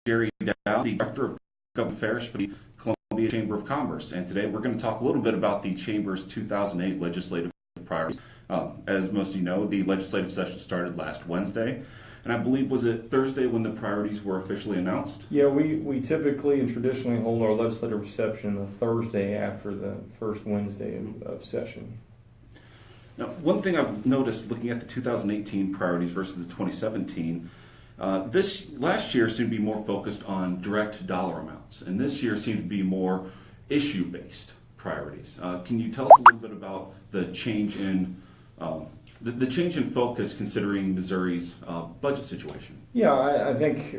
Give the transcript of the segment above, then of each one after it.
Jerry Dowell, the Director of Government Affairs for the Columbia Chamber of Commerce. And today we're going to talk a little bit about the Chamber's 2008 legislative priorities. As most of you know, the legislative session started last Wednesday. And I believe, was it Thursday when the priorities were officially announced? Yeah, we typically and traditionally hold our legislative reception the Thursday after the first Wednesday of session. Now, one thing I've noticed looking at the 2018 priorities versus the 2017, this last year seemed to be more focused on direct dollar amounts, and this year seemed to be more issue-based priorities. Can you tell us a little bit about the change in the change in focus considering Missouri's budget situation? Yeah, I think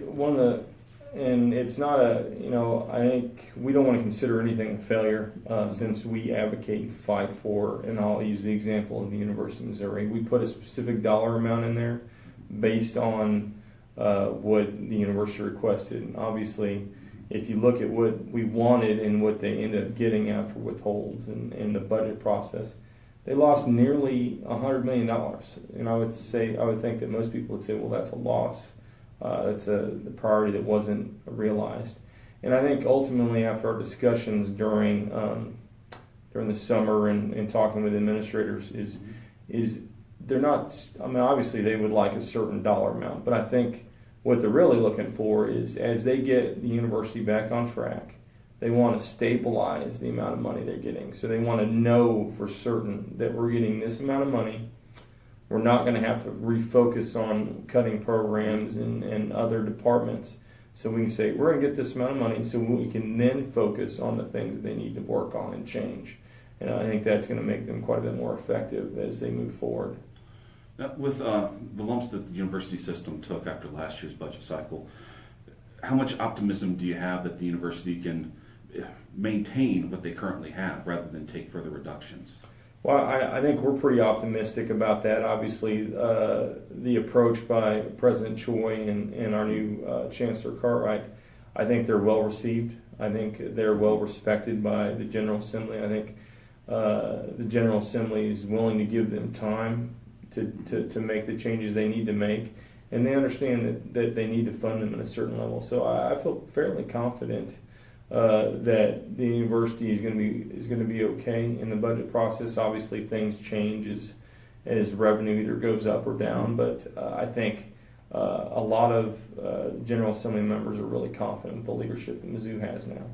and it's not I think we don't want to consider anything a failure since we advocate and fight for, and I'll use the example of the University of Missouri. We put a specific dollar amount in there based on what the university requested. And obviously, if you look at what we wanted and what they ended up getting after withholds and the budget process, they lost nearly $100 million. And I would think that most people would say, well, that's a loss. That's the priority that wasn't realized. And I think ultimately, after our discussions during the summer and talking with administrators, is they're not. I mean, obviously they would like a certain dollar amount, but I think what they're really looking for is, as they get the university back on track, they want to stabilize the amount of money they're getting. So they want to know for certain that we're getting this amount of money. We're not going to have to refocus on cutting programs and other departments. So we can say, we're going to get this amount of money so we can then focus on the things that they need to work on and change. And I think that's going to make them quite a bit more effective as they move forward. Now, with the lumps that the university system took after last year's budget cycle, how much optimism do you have that the university can maintain what they currently have rather than take further reductions? Well, I think we're pretty optimistic about that. Obviously, the approach by President Choi and our new Chancellor Cartwright, I think they're well received. I think they're well respected by the General Assembly. I think the General Assembly is willing to give them time to make the changes they need to make, and they understand that they need to fund them at a certain level. So I feel fairly confident that the university is going to be okay in the budget process. Obviously, things change as revenue either goes up or down, but I think a lot of General Assembly members are really confident with the leadership that Mizzou has now.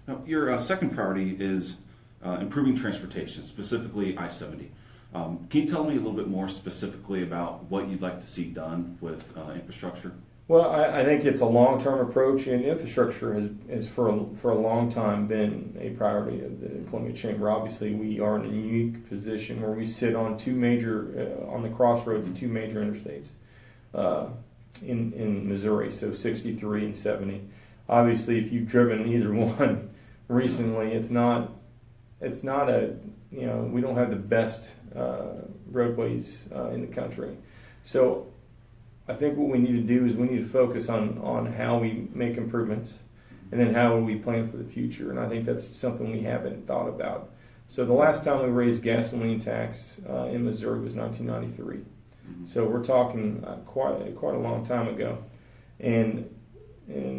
Now, your second priority is improving transportation, specifically I-70. Can you tell me a little bit more specifically about what you'd like to see done with infrastructure? Well, I think it's a long-term approach, and infrastructure has for a long time been a priority of the Columbia Chamber. Obviously, we are in a unique position where we sit on on the crossroads of two major interstates in Missouri, so 63 and 70. Obviously, if you've driven either one recently, it's not we don't have the best roadways in the country. So I think what we need to do is we need to focus on how we make improvements and then how we plan for the future. And I think that's something we haven't thought about. So the last time we raised gasoline tax in Missouri was 1993. So we're talking quite a long time ago. And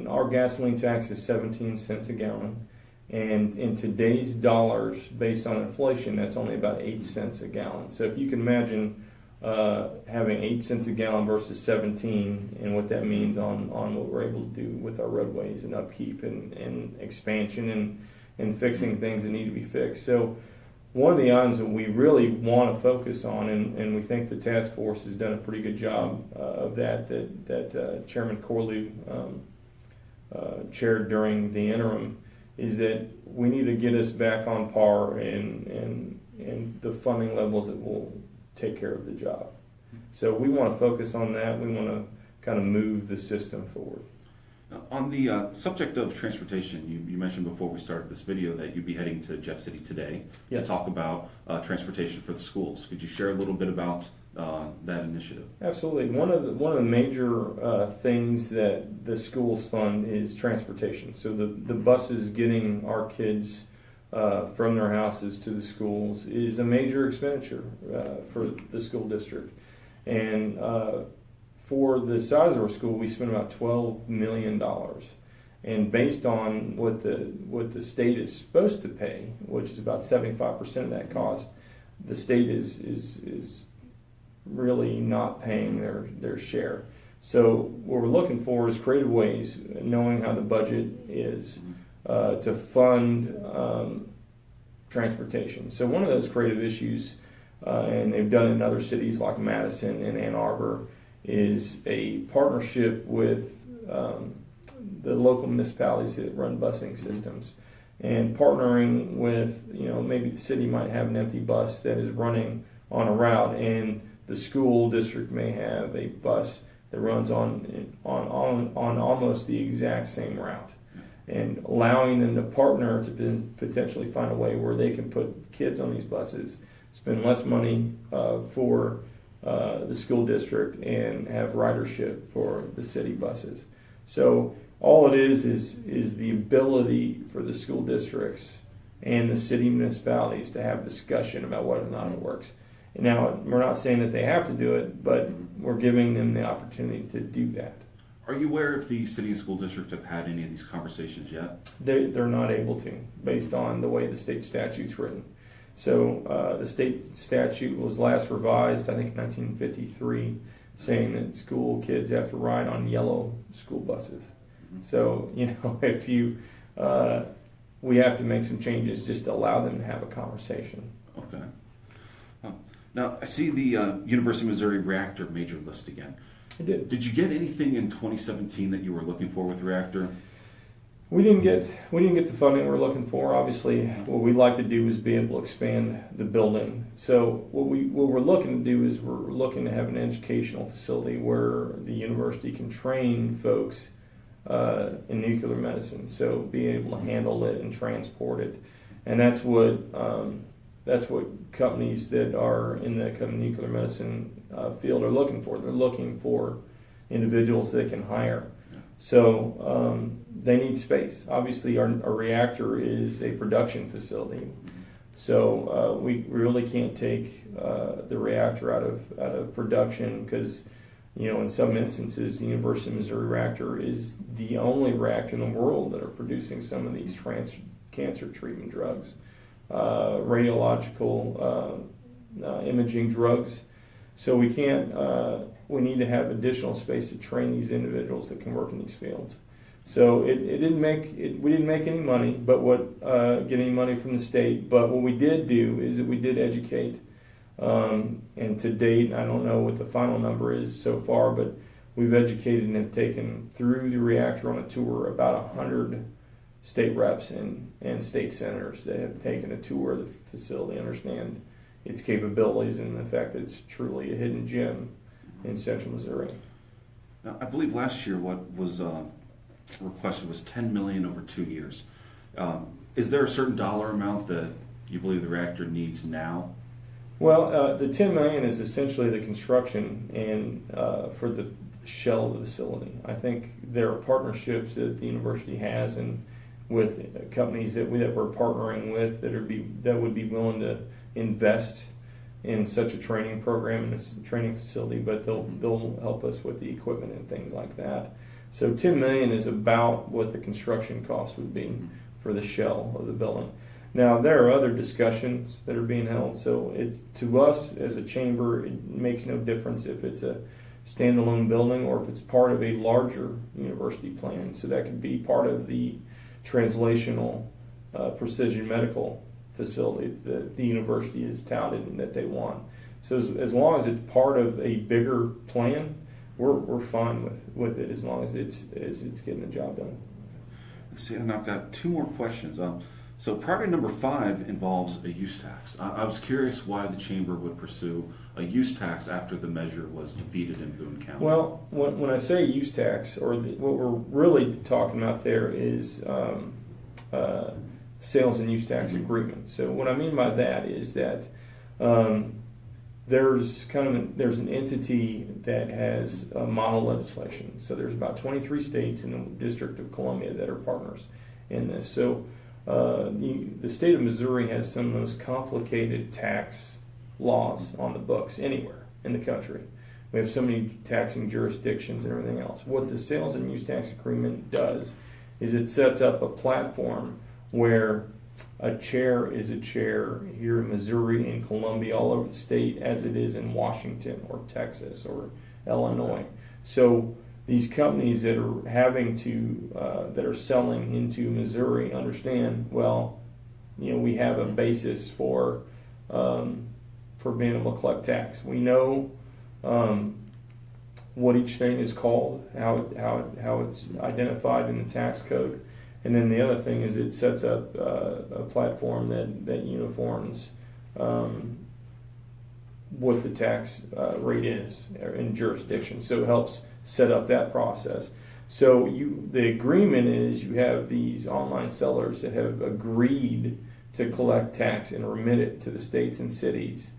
our gasoline tax is 17 cents a gallon. And in today's dollars, based on inflation, that's only about 8 cents a gallon. So if you can imagine having 8 cents a gallon versus 17, and what that means on what we're able to do with our roadways and upkeep and expansion and fixing things that need to be fixed. So one of the items that we really want to focus on, and we think the task force has done a pretty good job of that Chairman Corlew chaired during the interim, is that we need to get us back on par and the funding levels that will take care of the job. So we want to focus on that. We want to kind of move the system forward. On the subject of transportation, you mentioned before we started this video that you'd be heading to Jeff City today to talk about transportation for the schools. Could you share a little bit about that initiative? Absolutely. One of the major things that the schools fund is transportation. So the buses getting our kids from their houses to the schools is a major expenditure for the school district. And for the size of our school, we spend about $12 million. And based on what the state is supposed to pay, which is about 75% of that cost, the state is really not paying their share. So what we're looking for is creative ways, knowing how the budget is, to fund transportation. So one of those creative issues, and they've done it in other cities like Madison and Ann Arbor, is a partnership with the local municipalities that run busing systems, and partnering with, maybe the city might have an empty bus that is running on a route, and the school district may have a bus that runs on almost the exact same route, and allowing them to partner to potentially find a way where they can put kids on these buses, spend less money for the school district, and have ridership for the city buses. So all it is the ability for the school districts and the city municipalities to have a discussion about whether or not it works. And now, we're not saying that they have to do it, but we're giving them the opportunity to do that. Are you aware if the city and school district have had any of these conversations yet? They're not able to, based on the way the state statute's written. So the state statute was last revised, I think, in 1953, saying that school kids have to ride on yellow school buses. So, if we have to make some changes just to allow them to have a conversation. Okay. Now, I see the University of Missouri Reactor major list again. I did. Did you get anything in 2017 that you were looking for with Reactor? We didn't get the funding we're looking for. Obviously, what we'd like to do is be able to expand the building. So what we're looking to do is we're looking to have an educational facility where the university can train folks in nuclear medicine. So being able to handle it and transport it, and that's what companies that are in the kind of nuclear medicine field are looking for. They're looking for individuals they can hire. So they need space. Obviously, our reactor is a production facility, so we really can't take the reactor out of production, because in some instances the University of Missouri Reactor is the only reactor in the world that are producing some of these cancer treatment drugs, radiological imaging drugs. So we can't. We need to have additional space to train these individuals that can work in these fields. So we didn't make any money, but get any money from the state. But what we did do is that we did educate, and to date, I don't know what the final number is so far, but we've educated and have taken through the reactor on a tour about 100 state reps and state senators that have taken a tour of the facility, understand its capabilities, and the fact that it's truly a hidden gem in central Missouri. Now, I believe last year what was requested was $10 million over 2 years. Is there a certain dollar amount that you believe the reactor needs now? Well, the $10 million is essentially the construction and for the shell of the facility. I think there are partnerships that the university has and with companies that we're partnering with that would be willing to invest in such a training program and a training facility, but they'll help us with the equipment and things like that. So $10 million is about what the construction cost would be for the shell of the building. Now, there are other discussions that are being held, so to us as a chamber, it makes no difference if it's a standalone building or if it's part of a larger university plan. So that could be part of the translational precision medical facility that the university has touted and that they want. So as long as it's part of a bigger plan, we're fine with it as long as it's getting the job done. Let's see, and I've got two more questions. So priority number 5 involves a use tax. I was curious why the chamber would pursue a use tax after the measure was defeated in Boone County. Well, when I say use tax, or what we're really talking about there is sales and use tax agreement. So what I mean by that is that there's an entity that has model legislation. So there's about 23 states in the District of Columbia that are partners in this. So the state of Missouri has some of the most complicated tax laws on the books anywhere in the country. We have so many taxing jurisdictions and everything else. What the sales and use tax agreement does is it sets up a platform where a chair is a chair here in Missouri and Columbia, all over the state, as it is in Washington or Texas or Illinois. So these companies that are having to that are selling into Missouri understand, well, we have a basis for being able to collect tax. We know what each thing is called, how it's identified in the tax code. And then the other thing is it sets up a platform that uniforms what the tax rate is in jurisdiction. So it helps set up that process. So the agreement is you have these online sellers that have agreed to collect tax and remit it to the states and cities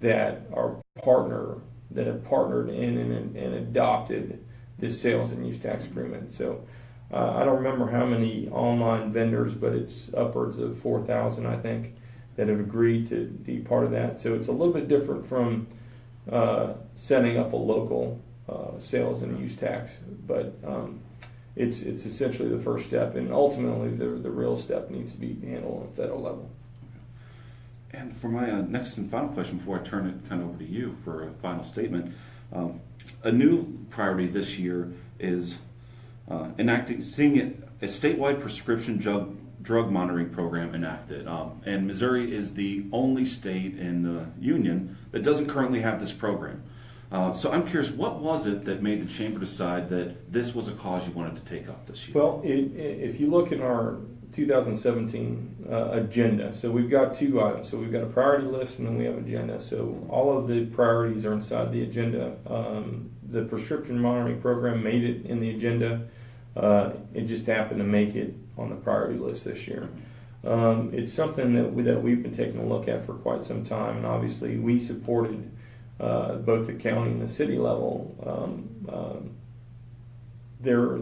that have partnered in and adopted this sales and use tax agreement. So I don't remember how many online vendors, but it's upwards of 4,000, I think, that have agreed to be part of that. So it's a little bit different from setting up a local sales and use tax, but it's essentially the first step, and ultimately the real step needs to be handled on the federal level. And for my next and final question, before I turn it kind of over to you for a final statement, a new priority this year is seeing a statewide prescription drug monitoring program enacted. And Missouri is the only state in the union that doesn't currently have this program. So I'm curious, what was it that made the chamber decide that this was a cause you wanted to take up this year? Well, if you look in our 2017 agenda, so we've got two items. So we've got a priority list and then we have agenda. So all of the priorities are inside the agenda. The prescription monitoring program made it in the agenda. It just happened to make it on the priority list this year. It's something that we've been taking a look at for quite some time, and obviously we supported both the county and the city level. They're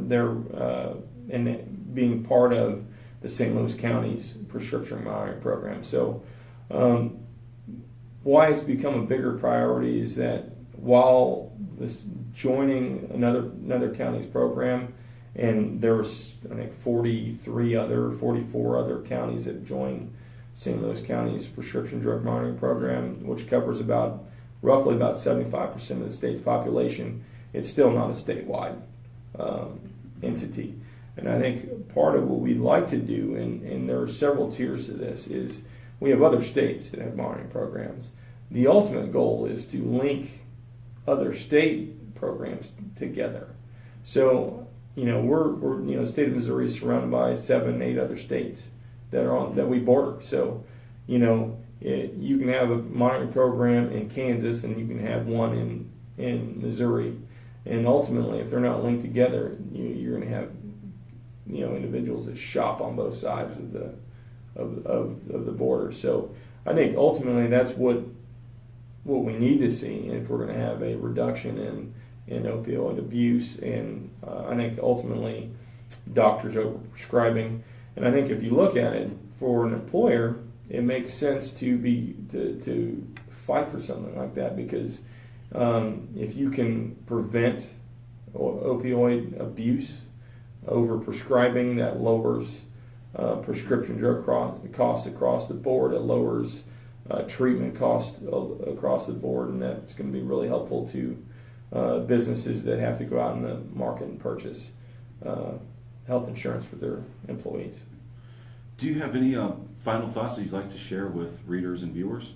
and being part of the St. Louis County's prescription monitoring program. So why it's become a bigger priority is that while this joining another county's program, and there's I think 44 other counties that joined St. Louis County's prescription drug monitoring program, which covers roughly about 75% of the state's population. It's still not a statewide entity. And I think part of what we'd like to do, and there are several tiers to this, is we have other states that have monitoring programs. The ultimate goal is to link other state programs together. So, we're the state of Missouri is surrounded by 7-8 other states that we border. So, you can have a monitoring program in Kansas and you can have one in Missouri. And ultimately, if they're not linked together, you're going to have individuals that shop on both sides of the border. So I think ultimately that's what we need to see if we're going to have a reduction in opioid abuse, and I think ultimately doctors overprescribing. And I think if you look at it for an employer, it makes sense to fight for something like that, because if you can prevent opioid abuse, over prescribing, that lowers prescription drug costs across the board. It lowers treatment costs across the board, and that's going to be really helpful to businesses that have to go out in the market and purchase health insurance for their employees. Do you have any final thoughts that you'd like to share with readers and viewers?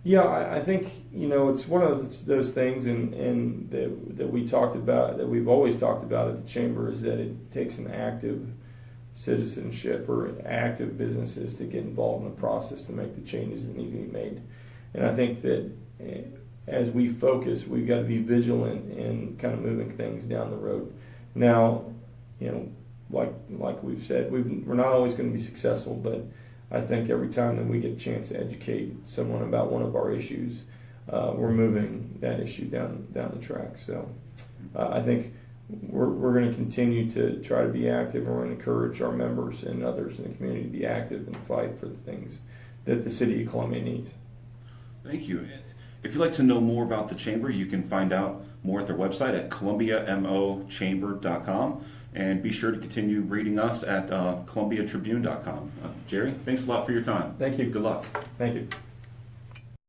Yeah, I think it's one of those things, and that we talked about, that we've always talked about at the chamber, is that it takes an active citizenship or active businesses to get involved in the process to make the changes that need to be made. And I think that as we focus, we've got to be vigilant in kind of moving things down the road. Now, like we've said, we're not always going to be successful, but I think every time that we get a chance to educate someone about one of our issues, we're moving that issue down the track. So I think we're going to continue to try to be active, and we're going to encourage our members and others in the community to be active and fight for the things that the city of Columbia needs. Thank you. If you'd like to know more about the chamber, you can find out more at their website at columbiamochamber.com. And be sure to continue reading us at columbiatribune.com. Jerry, thanks a lot for your time. Thank you. Good luck. Thank you.